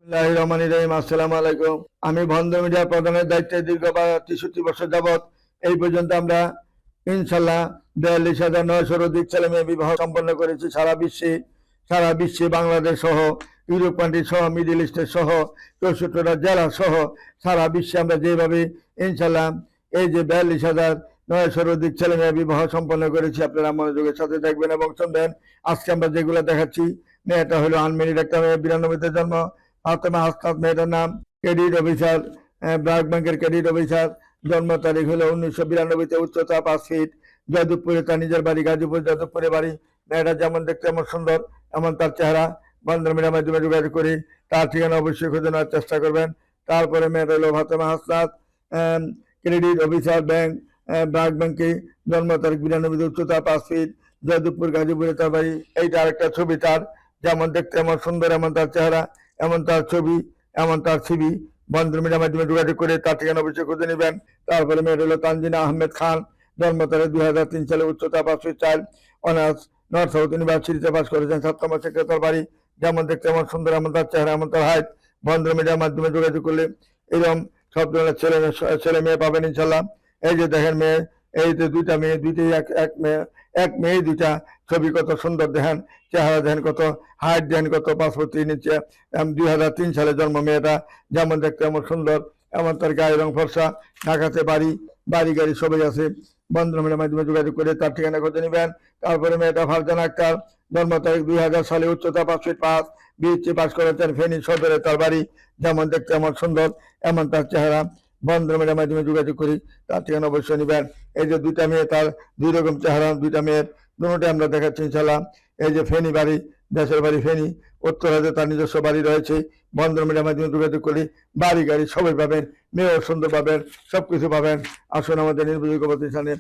বিসমিল্লাহির রহমানির রহিম। আসসালামু আলাইকুম। আমি বন্ধ মিডিয়ার প্রধানের দায়িত্বে দীর্ঘ 63 বছর যাবৎ এই পর্যন্ত আমরা ইনশাল্লাহ 42,900 অধিক ছেলে মেয়ে বিবাহ সম্পন্ন করেছি সারা বিশ্বে বাংলাদেশ সহ ইউরোপ কান্ট্রি সহ মিডিল ইস্টের সহ 64টা জেলা সহ সারা বিশ্বে আমরা যেভাবে ইনশাল্লাহ এই যে 42,900 অধিক ছেলে মেয়ে বিবাহ সম্পন্ন করেছি, আপনারা মনোযোগের সাথে দেখবেন এবং শুনবেন। আজকে আমরা যেগুলো দেখাচ্ছি, মেয়েটা হলো আনমেরিড একটা মেয়ে, 92-তে জন্ম। ফাতেমা হাসনাত মেয়েটার নাম, ক্রেডিট অফিসার, ব্র্যাক ব্যাংকের ক্রেডিট অফিসার। জন্ম তারিখ হলো 1992-তে, উচ্চতা 5 ফিট। যাদবপুরে তার নিজের বাড়ি, গাজীপুর যাদবপুরে বাড়ি। মেয়েটা যেমন দেখতে এমন সুন্দর, এমন তার চেহারা। বন্ধন মিডিয়ার মাধ্যমে যোগাযোগ করি, তার ঠিকানা অবশ্যই খুঁজে নেওয়ার চেষ্টা করবেন। তারপরে মেয়েটা হলো ফাতেমা হাসনাত, ক্রেডিট অফিসার, ব্র্যাক ব্যাংকে। জন্ম তারিখ 92, উচ্চতা 5 ফিট। যাদবপুর গাজীপুরে তার বাড়ি। এইটা আরেকটা ছবি তার, যেমন দেখতে এমন সুন্দর, এমন তার চেহারা, এমন তার ছবি, এমন তার সিবি। বন্ধন মিডিয়ার মাধ্যমে যোগাযোগ করে তার ঠিকানা অবশ্যই খুঁজে নেবেন। তারপরে মেয়েটা হলো তানজিনা আহমেদ খান, জন্ম তারিখ 2003 সালে, উচ্চতা 5 ফিট 4। অনার্স নর্থ সাউথ ইউনিভার্সিটিতে পাস করেছেন। 7 নম্বর সেক্টরে তার বাড়ি। যেমন দেখতে এমন সুন্দর, এমন তার চেহারা, এমন তার হাইট। বন্ধন মিডিয়ার মাধ্যমে যোগাযোগ করলে এরকম সব ধরনের ছেলে মেয়ে পাবেন ইনশাল্লাহ। এই যে দেখেন মেয়ে, এই যে দুইটা মেয়ে, দুইটাই এক মেয়ে দুইটা। ছবি কত সুন্দর দেখেন, চেহারা দেখেন কত, হাইট দেখেন কত, 5 ফুট 3 ইঞ্চি। 2003 সালে জন্ম মেয়েটা। যেমন দেখতে এমন সুন্দর, এমন তার গায়ের রং ফর্সা। ঢাকাতে বাড়ি গাড়ি সবাই আছে। বন্ধন মিডিয়ার মাধ্যমে যোগাযোগ করে তার ঠিকানা খুঁজে নেবেন। তারপরে মেয়েটা ফারজানা আক্তার, জন্ম তারিখ 2000 সালে, উচ্চতা 5 ফিট 5। বিএসসি পাস করেছেন, ফেনী সদরে তার বাড়ি। যেমন দেখতে এমন সুন্দর, এমন তার চেহারা। বন্ধন মিডিয়ার মাধ্যমে যোগাযোগ করি, তার ঠিকানা অবশ্যই নেবেন। এই যে দুইটা মেয়ে, তার দুই রকম চেহারা, দুইটা মেয়ের দুটোটাই আমরা দেখাচ্ছি ইনশাল্লাহ। এই যে ফেনী বাড়ি, দেশের বাড়ি ফেনী। উত্তরাতে তার নিজস্ব বাড়ি রয়েছে। বন্ধন মিডিয়ার মাধ্যমে যোগাযোগ করি, বাড়ি গাড়ি সবাই পাবেন, মেয়েও সুন্দর পাবেন, সবকিছু পাবেন। আসুন আমাদের নির্ভরযোগ্য প্রতিষ্ঠানে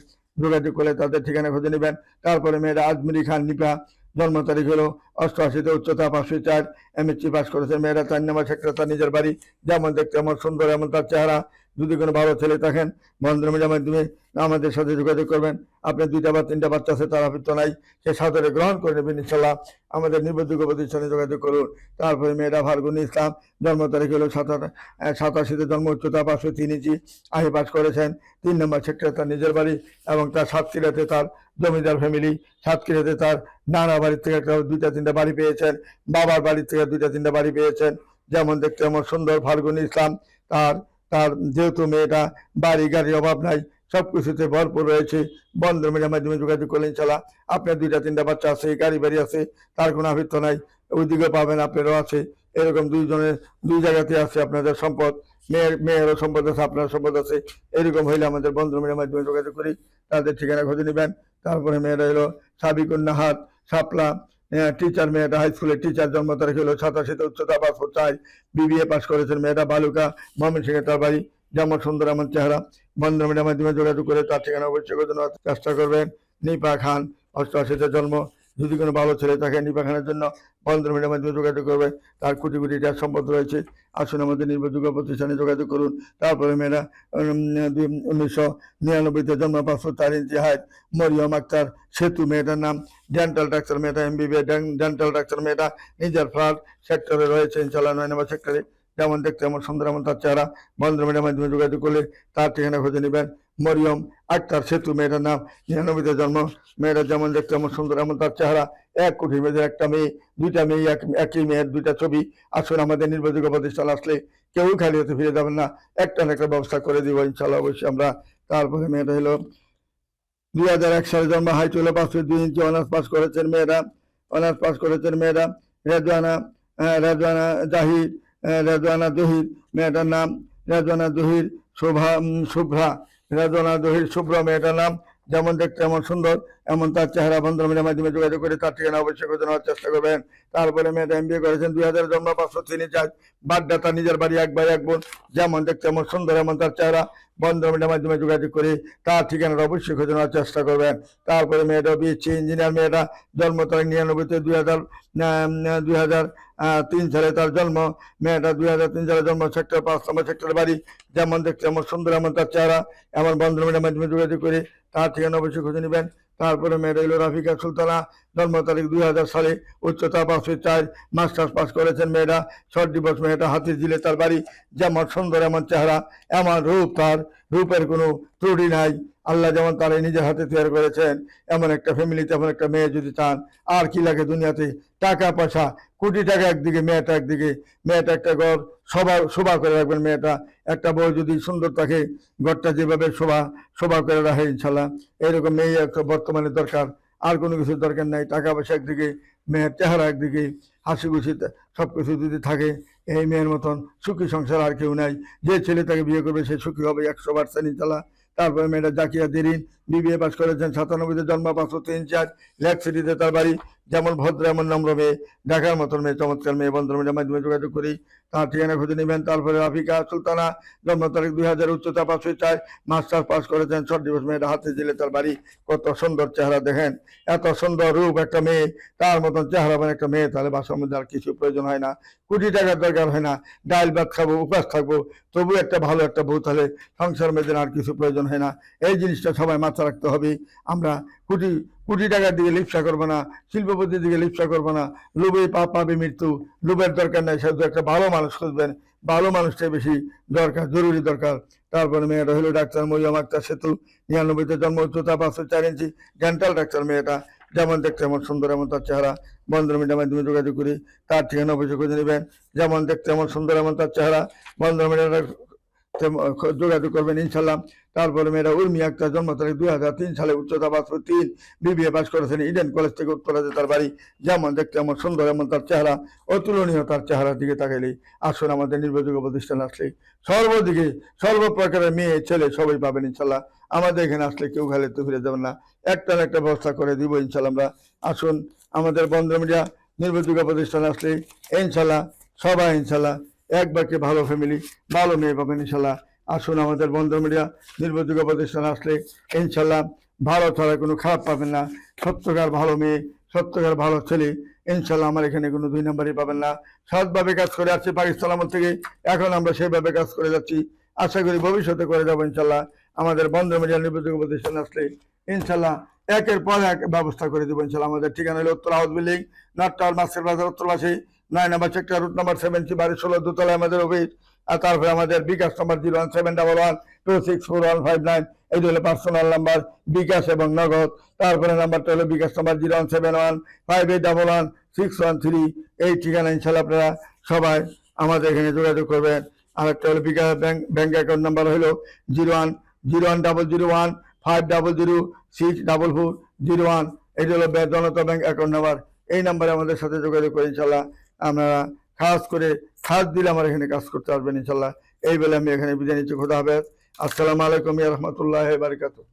যোগাযোগ করে তাদের ঠিকানা খুঁজে নেবেন। তারপরে মেয়েরা আজমিরি খান নিপা, জন্ম তারিখ হলো 88-তে, উচ্চতা 5 ফিট 4। এমএসসি পাস করেছেন। মেয়েরা 4 নম্বর সেক্টরে তার নিজের বাড়ি। যেমন দেখতে এমন সুন্দর, এমন তার চেহারা। যদি কোনো ভালো ছেলে থাকেন, বন্ধন মিডিয়ার মাধ্যমে আমাদের সাথে যোগাযোগ করবেন। আপনার 2টা বা 3টা বাচ্চা আছে, তার আপত্তি নাই, সে সাদরে গ্রহণ করে নেবেন ইনশাল্লাহ। আমাদের নির্ভরযোগ্য প্রতিষ্ঠানে যোগাযোগ করুন। তারপরে মেয়েরা ফাল্গুনী ইসলাম, জন্ম তারিখ হলো 87-তে জন্ম, উচ্চতা 5 ফিট 3 ইঞ্চি। আগে পাস করেছেন। 3 নম্বর সেক্টরে তার নিজের বাড়ি এবং তার সাতক্ষীরাতে তার জমিদার ফ্যামিলি। সাতক্ষীরাতে তার নানা বাড়ির থেকে একটা 2টা 3টা বাড়ি পেয়েছেন, বাবার বাড়ির থেকে 2টা 3টা বাড়ি পেয়েছেন। যেমন দেখতে এমন সুন্দর ফাল্গুনী ইসলাম। তার তার যেহেতু মেয়েটা বাড়ি গাড়ির অভাব নাই, সবকিছুতে ভরপুর রয়েছে। বন্ধন মিডিয়ার মাধ্যমে যোগাযোগ করলে ইনশাল্লাহ। আপনার 2টা 3টা বাচ্চা আছে, গাড়ি বাড়ি আছে, তার কোনো আবৃত্ত নাই, ওইদিকে পাবেন, আপনারও আছে। এরকম দুইজনের দুই জায়গাতে আছে আপনাদের সম্পদ। মেয়েরও সম্পদ আছে, আপনার সম্পদ আছে। এরকম হইলে আমাদের বন্ধন মিডিয়ার মাধ্যমে যোগাযোগ করি, তাদের ঠিকানা খুঁজে নেবেন। তারপরে মেয়েরা হলো সাবিকুন নাহার, শাপলা, টিচার। মেয়েটা হাই স্কুলের টিচার। জন্ম তারিখ হলো 87-তে, উচ্চতা 5 ফুট 4। বিবিএ পাস করেছেন। মেয়েটা বালুকা, ময়মনসিংহে তার বাড়ি। যেমন সুন্দর, এমন চেহারা। বন্ধন মিডিয়ার মাধ্যমে যোগাযোগ করে তার ঠিকানা অবশ্যই খুঁজে নেওয়ার চেষ্টা করবেন। নিপা খান, 88-তে জন্ম। যদি কোনো ভালো ছেলে থাকে, নিপা খানের জন্য বন্ধন মিডিয়ার মাধ্যমে যোগাযোগ করবে। তার কোটি কোটি টাকার সম্পদ রয়েছে। আসুন আমাদের নির্ভরযোগ্য প্রতিষ্ঠানে যোগাযোগ করুন। তারপরে মেয়েরা 1999-তে জন্ম, 5 ফুট 4 ইঞ্চি হাইট। মরিয়ম আক্তার সেতু মেয়েটার নাম। ডেন্টাল ডাক্তার মেয়েটা, এমবিবিএস ডেন্টাল ডাক্তার মেয়েটা। নিজের ফ্ল্যাট সেক্টরে রয়েছে ইনশাল্লাহ, 9 নম্বর সেক্টরে। যেমন দেখতে এমন সুন্দর, এমন তার চেহারা। বন্ধন মিডিয়ার মাধ্যমে যোগাযোগ করলে তার ঠিকানা খুঁজে নেবেন। মরিয়ম আক্তার সেতু মেয়েটার নাম। 99-তে জন্ম। মেয়েটা যেমন দেখতে এমন সুন্দর, এমন তার চেহারা। 1 কোটি মেয়েদের একটা মেয়ে, 2টা মেয়ে, একই মেয়ের 2টা ছবি। আসুন আমাদের নির্ভরযোগ্য প্রতিষ্ঠান আসলে কেউ খালি হতে ফিরে যাবেন না, একটা না একটা ব্যবস্থা করে দিব ইনশাল্লাহ, অবশ্যই আমরা। তারপরে মেয়েটা হলো 2001 সালে জন্ম, হাইট হলো 5 ফিট 2 ইঞ্চি। অনার্স পাস করেছেন মেয়েরা। রেজওয়ানা রেজওয়ানা জাহির, রেজওয়ানা জহির মেয়েটার নাম। রেজওয়ানা জহির শুভ্রা, রেজওয়ানা জহির শুভ্রা মেয়েটার নাম। যেমন দেখতে এমন সুন্দর, এমন তার চেহারা। বন্ধন মিডিয়ার মাধ্যমে যোগাযোগ করে তার ঠিকানা অবশ্যই খুঁজে নেওয়ার চেষ্টা করবেন। তারপরে মেয়েটা এমবিএ করেছেন। 2000 জন্ম, 503 চার্জ। বাড্ডা তার নিজের বাড়ি, 1 ভাই 1 বোন। যেমন দেখতে এমন সুন্দর, এমন তার চেহারা। বন্ধন মিডিয়ার মাধ্যমে যোগাযোগ করে তার ঠিকানাটা অবশ্যই খুঁজে নেওয়ার চেষ্টা করবেন। তারপরে মেয়েটা বিএসসি ইঞ্জিনিয়ার। মেয়েটা জন্ম তারিখ 99-তে, 2003 সালে তার জন্ম। মেয়েটা 2003 সালে জন্ম, সেক্টর 5 নম্বর সেক্টরের বাড়ি। যেমন দেখতে এমন সুন্দর, এমন তার চেহারা। এমন বন্ধন মিডিয়ার মাধ্যমে যোগাযোগ করে তার ঠিকানা অবশ্যই খুঁজে নেবেন। তারপরে মেয়েটা হলো রাফিকা সুলতানা, জন্ম তারিখ 2000 সালে, উচ্চতা 5'4", মাস্টার্স পাস করেছেন মেয়েটা। শর্ট ডিভোর্স মেয়েটা, হাতিঝিলে তার বাড়ি। যেমন সুন্দর এমন চেহারা, এমন রূপ, তার রূপের কোনো ত্রুটি নাই। আল্লাহ যেমন তারা নিজের হাতে তৈরি করেছেন, এমন একটা ফ্যামিলিতে এমন একটা মেয়ে যদি চান, আর কি লাগে দুনিয়াতে? টাকা পয়সা, কোটি টাকা একদিকে, মেয়েটা একদিকে। মেয়েটা একটা ঘর শোভা করে রাখবেন। মেয়েটা একটা বউ যদি সুন্দর থাকে, ঘরটা যেভাবে শোভা করে রাখে, ইনশাল্লাহ এরকম মেয়ে একটা বর্তমানে দরকার। আর কোনো কিছু দরকার নাই। টাকা পয়সা একদিকে, মেয়ের চেহারা একদিকে, হাসি খুশি সবকিছু যদি থাকে, এই মেয়ের মতন সুখী সংসার আর কেউ নাই। যে ছেলে তাকে বিয়ে করবে সে সুখী হবে 100%, ইনশাল্লাহ। তারপরে মেয়েটা জাকিয়া দেরিন, বিবিএ পাস করেছেন, 97-তে জন্ম, 503 লেক সিটিতে তার বাড়ি। যেমন ভদ্র এমন নম্র মেয়ে, দেখার মতন মেয়ে, চমৎকার মেয়ে। বন্ধুর মিডিয়ার মাধ্যমে যোগাযোগ করি, তার ঠিকানা খুঁজে নেবেন। তারপরে রাফিকা সুলতানা, জন্ম তারিখ 2000, উচ্চতা 5'4", মাস্টার্স পাস করেছেন, শর্ট ডিভোর্স মেয়েটা, হাতিঝিলে তার বাড়ি। কত সুন্দর চেহারা দেখেন, এত সুন্দর রূপ একটা মেয়ে, তার মতন চেহারা একটা মেয়ে, তাহলে বাসার মধ্যে আর কিছু প্রয়োজন হয় না, কোটি টাকার দরকার হয় না। ডাল ভাত খাবো, উপাস থাকবো, তবু একটা ভালো একটা বউ, তাহলে সংসার মেয়েদের আর কিছু প্রয়োজন হয় না। এই জিনিসটা সবাই মাথায় রাখতে হবে। আমরা কোটি কোটি টাকার দিকে লিপসা করবো না, শিল্পপতির দিকে লিপসা করবো না। লোভে পাপ পাবে মৃত্যু, লোভের দরকার নাই। শুধু একটা ভালো মানুষ খুঁজবেন, ভালো মানুষটাই বেশি দরকার, জরুরি দরকার। তারপরে মেয়েটা হলো ডাক্তার মরিয়ম আক্তার সেতু, 99-তে জন্ম, উচ্চতা 5'4", ডেন্টাল ডাক্তার মেয়েটা। যেমন দেখতে এমন সুন্দর, এমন তার চেহারা। বন্ধুর মিডিয়ার মাধ্যমে যোগাযোগ করি, তার ঠিকানা অবশ্যই খুঁজে নেবেন। যেমন দেখতে এমন সুন্দর, এমন তার চেহারা। বন্ধুর মিডিয়ার যোগাযোগ করবেন, ইনশাল্লাহ। তারপরে মেয়েরা উর্মি আক্তার, জন্ম তারিখ 2003 সালে, উচ্চতা 5'3", বিবিএ পাস করেছেন ইডেন কলেজ থেকে, উত্তরাতে তার বাড়ি। যেমন দেখতে এমন সুন্দর, এমন তার চেহারা, অতুলনীয় তার চেহারার দিকে তাকাইলেই আসুন আমাদের নির্ভরযোগ্য প্রতিষ্ঠান আসলে সর্বদিকে সর্বপ্রকারের মেয়ে ছেলে সবাই পাবেন, ইনশাল্লাহ। আমাদের এখানে আসলে কেউ খালি তো ফিরে যাবেন না, একটা না একটা ব্যবস্থা করে দিব, ইনশাল্লাহ। আমরা আসুন আমাদের বন্ধ মিডিয়া নির্ভরযোগ্য প্রতিষ্ঠান আসলে ইনশাল্লাহ সবাই, ইনশাল্লাহ এক বাক্যে ভালো ফ্যামিলি, ভালো মেয়ে পাবেন, ইনশাল্লাহ। আসুন আমাদের বন্ধ মিডিয়া নির্ভরযোগ্য প্রতিষ্ঠান আসলে ইনশাল্লাহ ভালো ছাড়া কোনো খারাপ পাবেন না। সত্যকার ভালো মেয়ে, সত্যকার ভালো ছেলে, ইনশাল্লাহ আমার এখানে কোনো 2 নম্বরই পাবেন না। সৎভাবে কাজ করে আসছি পাকিস্তান আমল থেকে, এখন আমরা সেইভাবে কাজ করে যাচ্ছি, আশা করি ভবিষ্যতে করে যাবো, ইনশাল্লাহ। আমাদের বন্ধ মিডিয়া নির্ভরযোগ্য প্রতিষ্ঠান আসলে ইনশাল্লাহ একের পর এক ব্যবস্থা করে দেবো, ইনশাল্লাহ। আমাদের ঠিকানা হলো উত্তর house building, north tower, master বাজার, উত্তরপাশে 9 নম্বর সেক্টর, রুট নম্বর 70, বাড়ি 16, দোতলায় আমাদের অফিস। আর তারপরে আমাদের বিকাশ নাম্বার 01711264159, এই হলো পার্সোনাল নাম্বার, বিকাশ এবং নগদ। তারপরে নাম্বারটা হলো বিকাশ নাম্বার 01715816113। এই ঠিকানা, ইনশাল্লাহ আপনারা সবাই আমাদের এখানে যোগাযোগ করবেন। আর একটা হলো বিকাশ ব্যাংক অ্যাকাউন্ট নাম্বার হলো 010150064401। এটা হলো জনতা ব্যাংক অ্যাকাউন্ট নাম্বার। এই নাম্বারে আমাদের সাথে যোগাযোগ করে, ইনশাল্লাহ আপনারা খাস দিলে আমার এখানে কাজ করতে আসবেন, ইনশাল্লাহ। এই বেলা আমি এখানে বিদায় নিচ্ছি। খোদা হাফেজ। আসসালামু আলাইকুম ওয়া রাহমাতুল্লাহি ওয়া বারাকাতুহু।